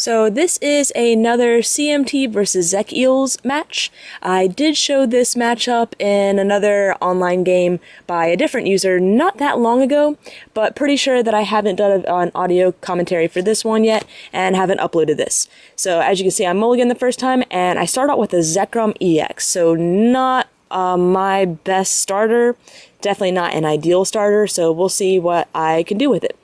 So this is another CMT versus Zekeels match. I did show this matchup in another online game by a different user not that long ago, but pretty sure that I haven't done an audio commentary for this one yet and haven't uploaded this. So as you can see, I mulligan the first time and I start out with a Zekrom EX, so not my best starter, definitely not an ideal starter, so we'll see what I can do with it.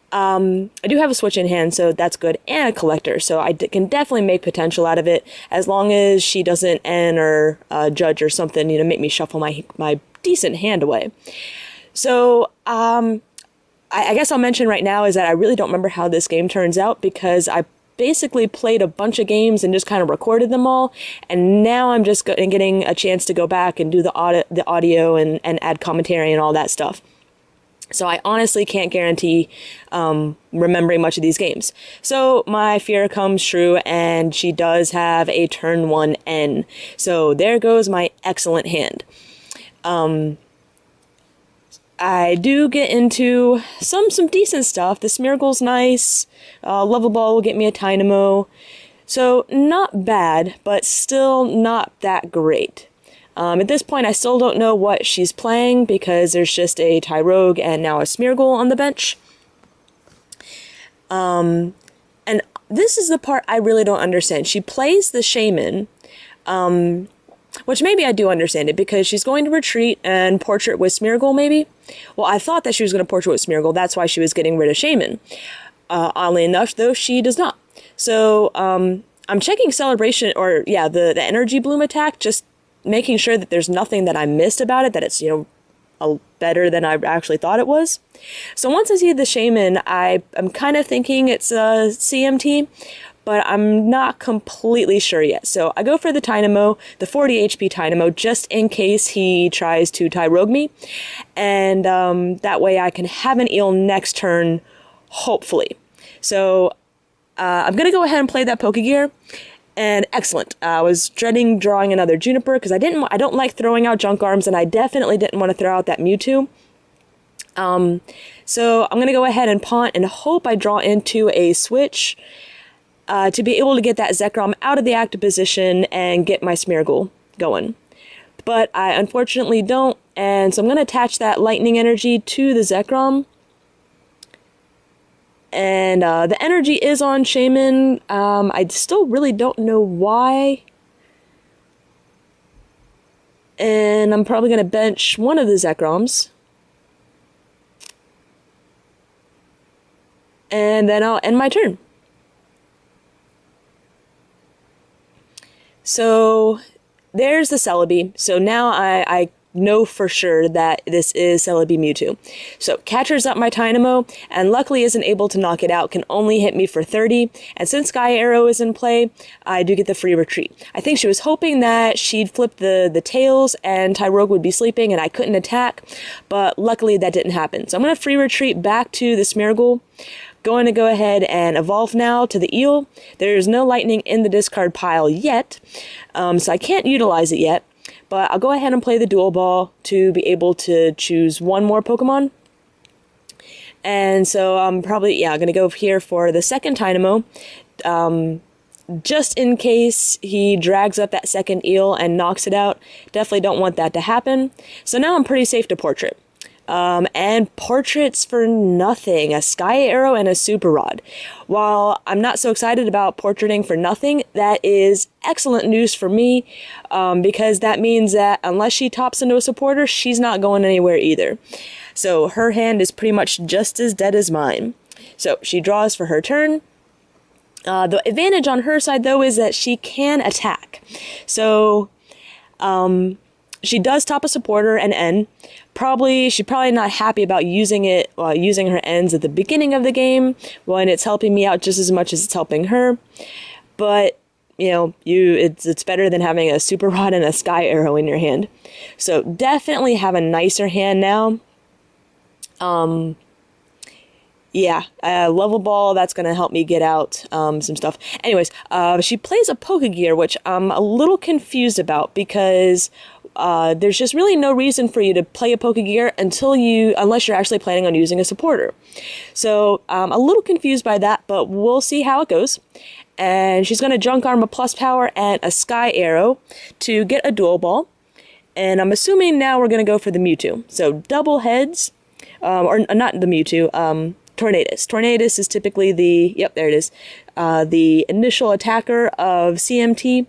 I do have a switch in hand, so that's good, and a collector, so I can definitely make potential out of it, as long as she doesn't N or judge or something, you know, make me shuffle my decent hand away. So, I guess I'll mention right now is that I really don't remember how this game turns out, because I basically played a bunch of games and just kind of recorded them all, and now I'm just getting a chance to go back and do the audio and add commentary and all that stuff. So I honestly can't guarantee remembering much of these games. So my fear comes true, and she does have a turn 1 N. So there goes my excellent hand. I do get into some decent stuff. The Smeargle's nice. Level Ball will get me a Dynamo. So not bad, but still not that great. At this point, I still don't know what she's playing, because there's just a Tyrogue and now a Smeargle on the bench. And this is the part I really don't understand. She plays the Shaman, which maybe I do understand it, because she's going to retreat and portrait with Smeargle, maybe? Well, I thought that she was going to portrait with Smeargle, that's why she was getting rid of Shaman. Oddly enough, though, she does not. So, I'm checking Celebration, or, yeah, the Energy Bloom attack, just making sure that there's nothing that I missed about it, that it's, you know, better than I actually thought it was. So once I see the Shaman, I'm kind of thinking it's a CMT, but I'm not completely sure yet. So I go for the Dynamo, the 40 HP Dynamo, just in case he tries to Tyrogue me, and that way I can have an eel next turn, hopefully. So I'm going to go ahead and play that Pokegear. And excellent. I was dreading drawing another Juniper, because I don't like throwing out junk arms, and I definitely didn't want to throw out that Mewtwo. So I'm going to go ahead and pawn and hope I draw into a switch to be able to get that Zekrom out of the active position and get my Smeargle going. But I unfortunately don't, and so I'm going to attach that Lightning Energy to the Zekrom. And the energy is on Shaman. I still really don't know why. And I'm probably going to bench one of the Zekroms. And then I'll end my turn. So there's the Celebi. So now I know for sure that this is Celebi Mewtwo. So catchers up my Dynamo, and luckily isn't able to knock it out, can only hit me for 30, and since Sky Arrow is in play, I do get the free retreat. I think she was hoping that she'd flip the tails and Tyrogue would be sleeping and I couldn't attack, but luckily that didn't happen. So I'm going to free retreat back to the Smeargle. Going to go ahead and evolve now to the Eel. There's no lightning in the discard pile yet, so I can't utilize it yet. But I'll go ahead and play the Dual Ball to be able to choose one more Pokemon. And so I'm probably, yeah, going to go here for the second Dynamo, just in case he drags up that second Eel and knocks it out. Definitely don't want that to happen. So now I'm pretty safe to portrait. And portraits for nothing, a Sky Arrow and a Super Rod. While I'm not so excited about portraiting for nothing, that is excellent news for me, because that means that unless she tops into a supporter, she's not going anywhere either. So her hand is pretty much just as dead as mine. So she draws for her turn. The advantage on her side, though, is that she can attack. So, she does top a supporter and N. She's probably not happy about using her ends at the beginning of the game when it's helping me out just as much as it's helping her. But you know, it's better than having a Super Rod and a Sky Arrow in your hand. So definitely have a nicer hand now. Yeah, Level Ball, that's going to help me get out some stuff. Anyways, she plays a Pokegear, which I'm a little confused about, because there's just really no reason for you to play a Pokegear unless you're actually planning on using a supporter. So I'm a little confused by that, but we'll see how it goes. And she's going to Junk Arm a Plus Power and a Sky Arrow to get a Dual Ball. And I'm assuming now we're going to go for the Mewtwo. So double heads, or not the Mewtwo, Tornadus. Tornadus is typically there it is, the initial attacker of CMT.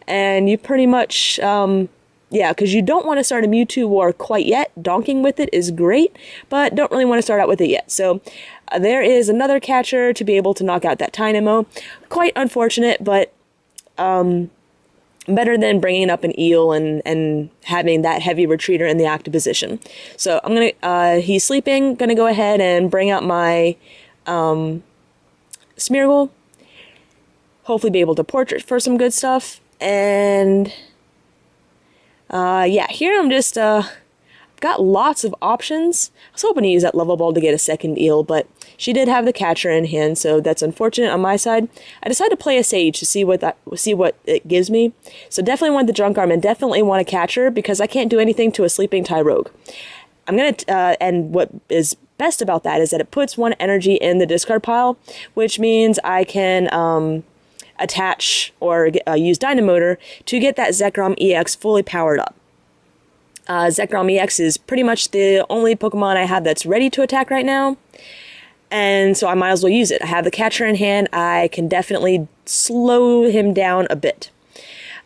And you pretty much, because you don't want to start a Mewtwo war quite yet. Donking with it is great, but don't really want to start out with it yet. So there is another catcher to be able to knock out that Tynamo. Quite unfortunate, but better than bringing up an Eel and having that heavy retreater in the active position. So I'm gonna, he's sleeping, gonna go ahead and bring out my Smeargle. Hopefully be able to portrait for some good stuff. And yeah, here I'm just, got lots of options. I was hoping to use that Level Ball to get a second Eel, but she did have the catcher in hand, so that's unfortunate on my side. I decided to play a Sage to see what it gives me. So definitely want the Junk Arm and definitely want a catcher because I can't do anything to a sleeping Tyrogue. I'm gonna, and what is best about that is that it puts one energy in the discard pile, which means I can attach or use Dynamotor to get that Zekrom EX fully powered up. Zekrom EX is pretty much the only Pokemon I have that's ready to attack right now, and so I might as well use it. I have the catcher in hand. I can definitely slow him down a bit.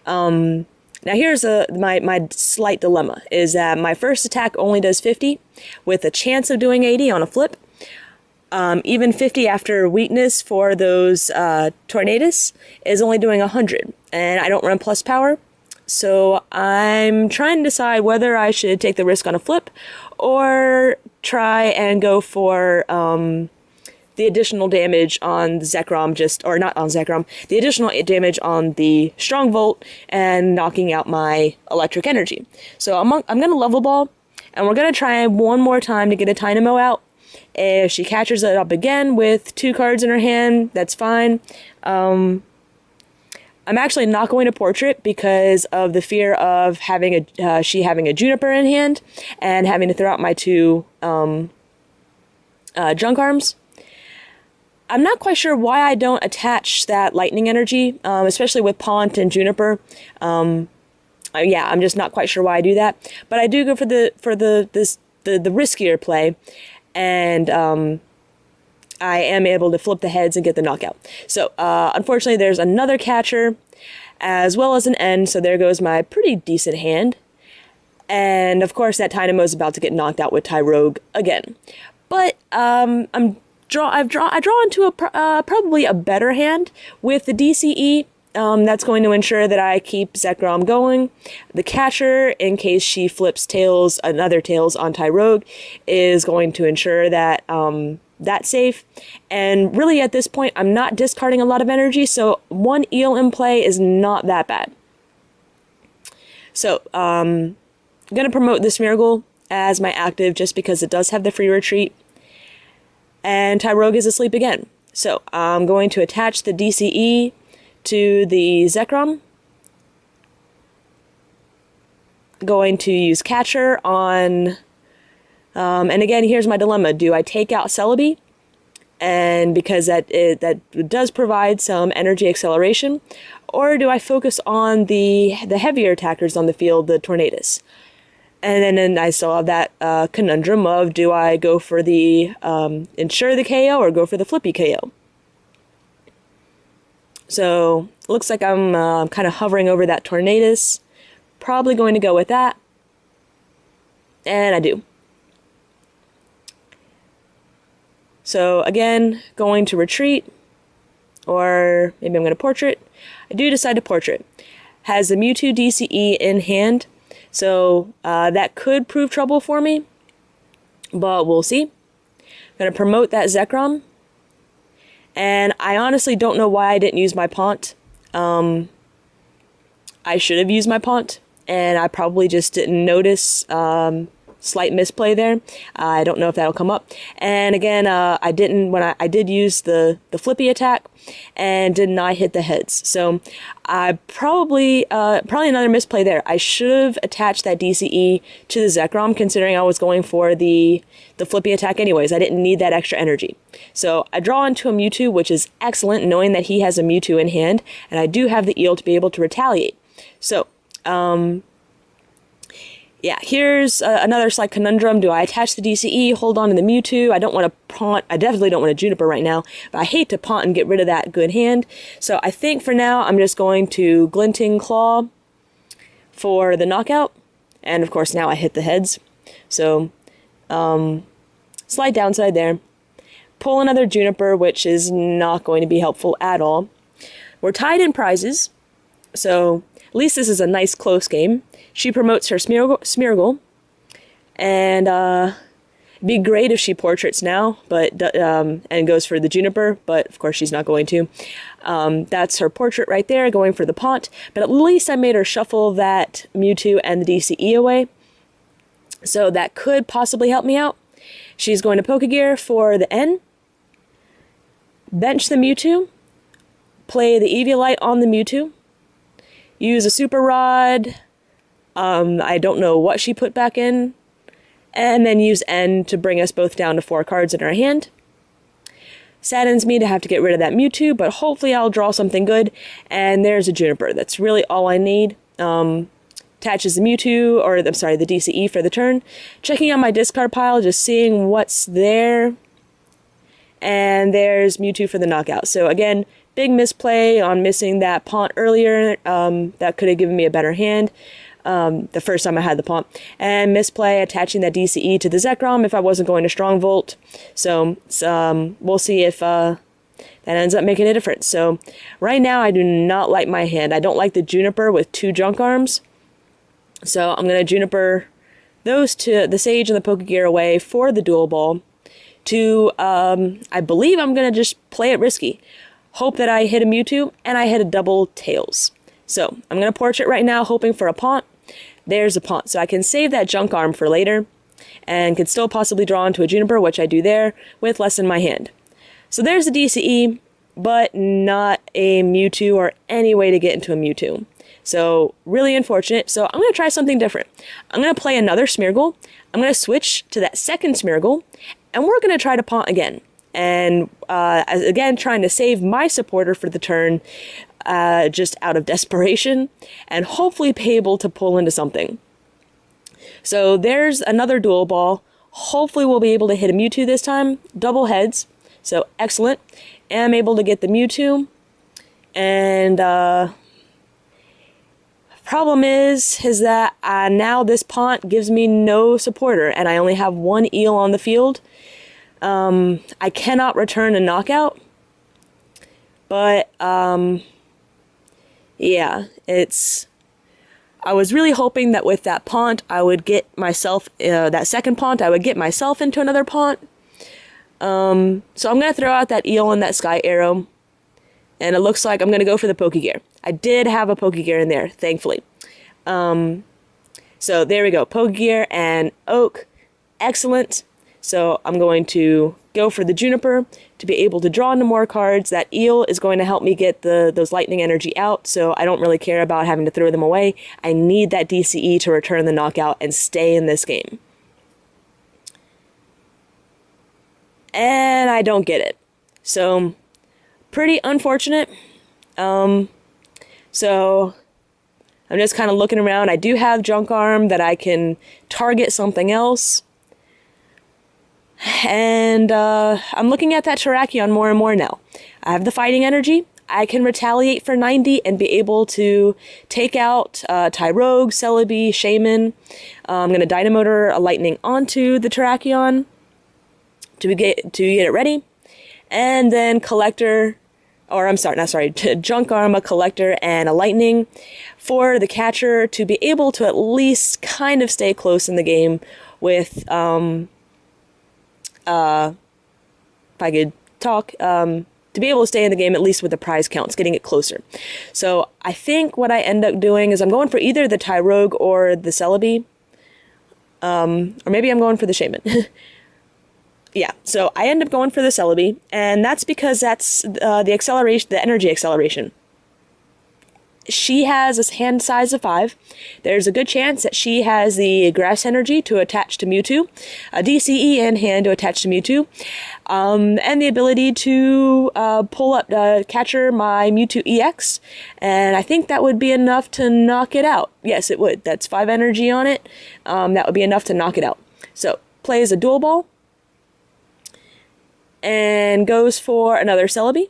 Now here's my slight dilemma, is that my first attack only does 50, with a chance of doing 80 on a flip. Even 50 after weakness for those Tornadus is only doing 100, and I don't run plus power. So I'm trying to decide whether I should take the risk on a flip or try and go for the additional damage on the Zekrom, or not on Zekrom, the additional damage on the Strong Volt and knocking out my electric energy. So I'm going to Level Ball, and we're going to try one more time to get a Tynamo out. If she catches it up again with 2 cards in her hand, that's fine. I'm actually not going to portrait because of the fear of having she having a Juniper in hand and having to throw out my 2 Junk Arms. I'm not quite sure why I don't attach that lightning energy, especially with Pont and Juniper. Yeah, I'm just not quite sure why I do that, but I do go for the riskier play, and I am able to flip the heads and get the knockout. So, unfortunately, there's another catcher, as well as an end, so there goes my pretty decent hand. And, of course, that Tynamo is about to get knocked out with Tyrogue again. But, I draw into probably a better hand with the DCE. That's going to ensure that I keep Zekrom going. The catcher, in case she flips another Tails on Tyrogue, is going to ensure that that's safe. And really at this point, I'm not discarding a lot of energy, so 1 Eel in play is not that bad. So, I'm going to promote this Smeargle as my active just because it does have the free retreat. And Tyrogue is asleep again. So, I'm going to attach the DCE to the Zekrom. Going to use catcher on... and again, here's my dilemma. Do I take out Celebi? And because that does provide some energy acceleration, or do I focus on the heavier attackers on the field, the Tornadus? And then I still have that conundrum of, do I go for the ensure the KO or go for the flippy KO? So looks like I'm kind of hovering over that Tornadus. Probably going to go with that, and I do. So again, going to retreat, or maybe I'm going to portrait. I do decide to portrait. Has the Mewtwo DCE in hand, so that could prove trouble for me, but we'll see. I'm going to promote that Zekrom, and I honestly don't know why I didn't use my Pont. I should have used my Pont, and I probably just didn't notice slight misplay there. I don't know if that'll come up. And again, I didn't, when I did use the flippy attack and did not hit the heads. So I probably another misplay there. I should have attached that DCE to the Zekrom, considering I was going for the flippy attack anyways. I didn't need that extra energy. So I draw into a Mewtwo, which is excellent, knowing that he has a Mewtwo in hand, and I do have the eel to be able to retaliate. So, yeah, here's another slight conundrum. Do I attach the DCE, hold on to the Mewtwo? I don't want to Pawnt. I definitely don't want to Juniper right now, but I hate to Pawnt and get rid of that good hand. So I think for now, I'm just going to Glinting Claw for the knockout. And of course, now I hit the heads. So, slight downside there. Pull another Juniper, which is not going to be helpful at all. We're tied in prizes, so at least this is a nice close game. She promotes her Smeargle, and it'd be great if she portraits now, but and goes for the Juniper, but of course she's not going to. That's her portrait right there, going for the Pawnt, but at least I made her shuffle that Mewtwo and the DCE away, so that could possibly help me out. She's going to Pokegear for the N, bench the Mewtwo, play the Eviolite on the Mewtwo, use a Super Rod. I don't know what she put back in, and then use N to bring us both down to 4 cards in our hand. Saddens me to have to get rid of that Mewtwo, but hopefully I'll draw something good, and there's a Juniper. That's really all I need. Attaches the Mewtwo, or I'm sorry, the DCE for the turn. Checking on my discard pile, just seeing what's there, and there's Mewtwo for the knockout. So again, big misplay on missing that Pawnt earlier. That could have given me a better hand. The first time I had the Pawnt, and misplay attaching that DCE to the Zekrom if I wasn't going to Strong Volt. So we'll see if that ends up making a difference. So right now I do not like my hand. I don't like the Juniper with 2 Junk Arms. So I'm going to Juniper those two, the Sage and the Pokegear, away for the Dual Ball. To I believe I'm going to just play it risky. Hope that I hit a Mewtwo and I hit a double Tails. So I'm going to portrait right now, hoping for a Pawnt. There's a Pawnt, so I can save that Junk Arm for later, and could still possibly draw into a Juniper, which I do there, with less in my hand. So there's a DCE, but not a Mewtwo or any way to get into a Mewtwo. So really unfortunate. So I'm going to try something different. I'm going to play another Smeargle. I'm going to switch to that second Smeargle, and we're going to try to Pawnt again. And again, trying to save my supporter for the turn, just out of desperation, and hopefully be able to pull into something. So there's another Dual Ball. Hopefully we'll be able to hit a Mewtwo this time. Double heads. So excellent. And I'm able to get the Mewtwo. And problem is that now this Pawnt gives me no supporter, and I only have 1 eel on the field. I cannot return a knockout. But yeah, I was really hoping that with that Pawnt, I would get myself, that second Pawnt, I would get myself into another Pawnt. So I'm going to throw out that Eel and that Sky Arrow, and it looks like I'm going to go for the Pokegear. I did have a Pokegear in there, thankfully. So there we go, Pokegear and Oak, excellent. So I'm going to go for the Juniper to be able to draw into more cards. That Eel is going to help me get those lightning energy out, so I don't really care about having to throw them away. I need that DCE to return the knockout and stay in this game. And I don't get it. So, pretty unfortunate. So, I'm just kind of looking around. I do have Junk Arm that I can target something else. And I'm looking at that Terrakion more and more now. I have the fighting energy. I can retaliate for 90 and be able to take out Tyrogue, Celebi, Shaman. I'm going to Dynamotor a Lightning onto the Terrakion to get it ready. And then Collector, or I'm sorry, not sorry, Junk Arm, a Collector, and a Lightning for the Catcher to be able to at least kind of stay close in the game with... if I could talk, to be able to stay in the game at least with the prize counts, getting it closer. So I think what I end up doing is I'm going for either the Tyrogue or the Celebi. Or maybe I'm going for the Shaman. Yeah, so I end up going for the Celebi, and that's because that's the acceleration, the energy acceleration. She has a hand size of 5. There's a good chance that she has the grass energy to attach to Mewtwo, a DCE and hand to attach to Mewtwo, and the ability to pull up, capture my Mewtwo EX, and I think that would be enough to knock it out. Yes, it would. That's 5 energy on it. That would be enough to knock it out. So, plays a Dual Ball, and goes for another Celebi.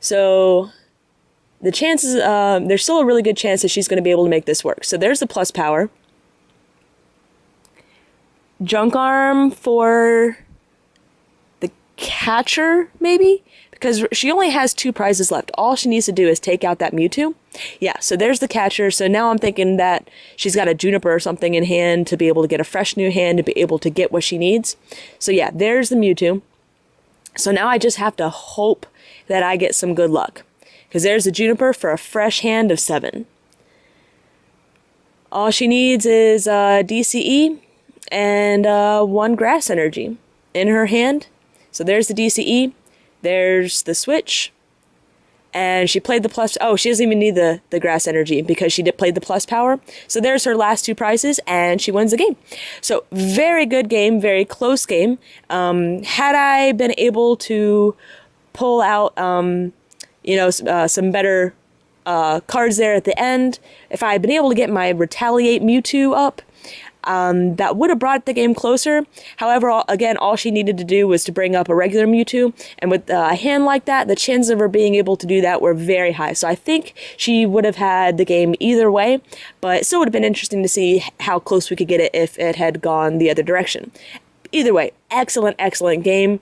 So the chances, there's still a really good chance that she's going to be able to make this work. So there's the plus power. Junk Arm for the catcher, maybe? Because she only has 2 prizes left. All she needs to do is take out that Mewtwo. Yeah, so there's the catcher. So now I'm thinking that she's got a Juniper or something in hand to be able to get a fresh new hand to be able to get what she needs. So yeah, there's the Mewtwo. So now I just have to hope that I get some good luck. Because there's the Juniper for a fresh hand of 7. All she needs is DCE and 1 grass energy in her hand. So there's the DCE. There's the switch. And she played the plus... Oh, she doesn't even need the grass energy because she did play the plus power. So there's her last 2 prizes, and she wins the game. So very good game, very close game. Had I been able to pull out... some better cards there at the end. If I had been able to get my Retaliate Mewtwo up, that would have brought the game closer. However, again, all she needed to do was to bring up a regular Mewtwo, and with a hand like that, the chances of her being able to do that were very high. So I think she would have had the game either way, but it still would have been interesting to see how close we could get it if it had gone the other direction. Either way, excellent, excellent game.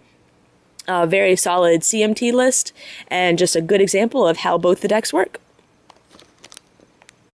Very solid CMT list, and just a good example of how both the decks work.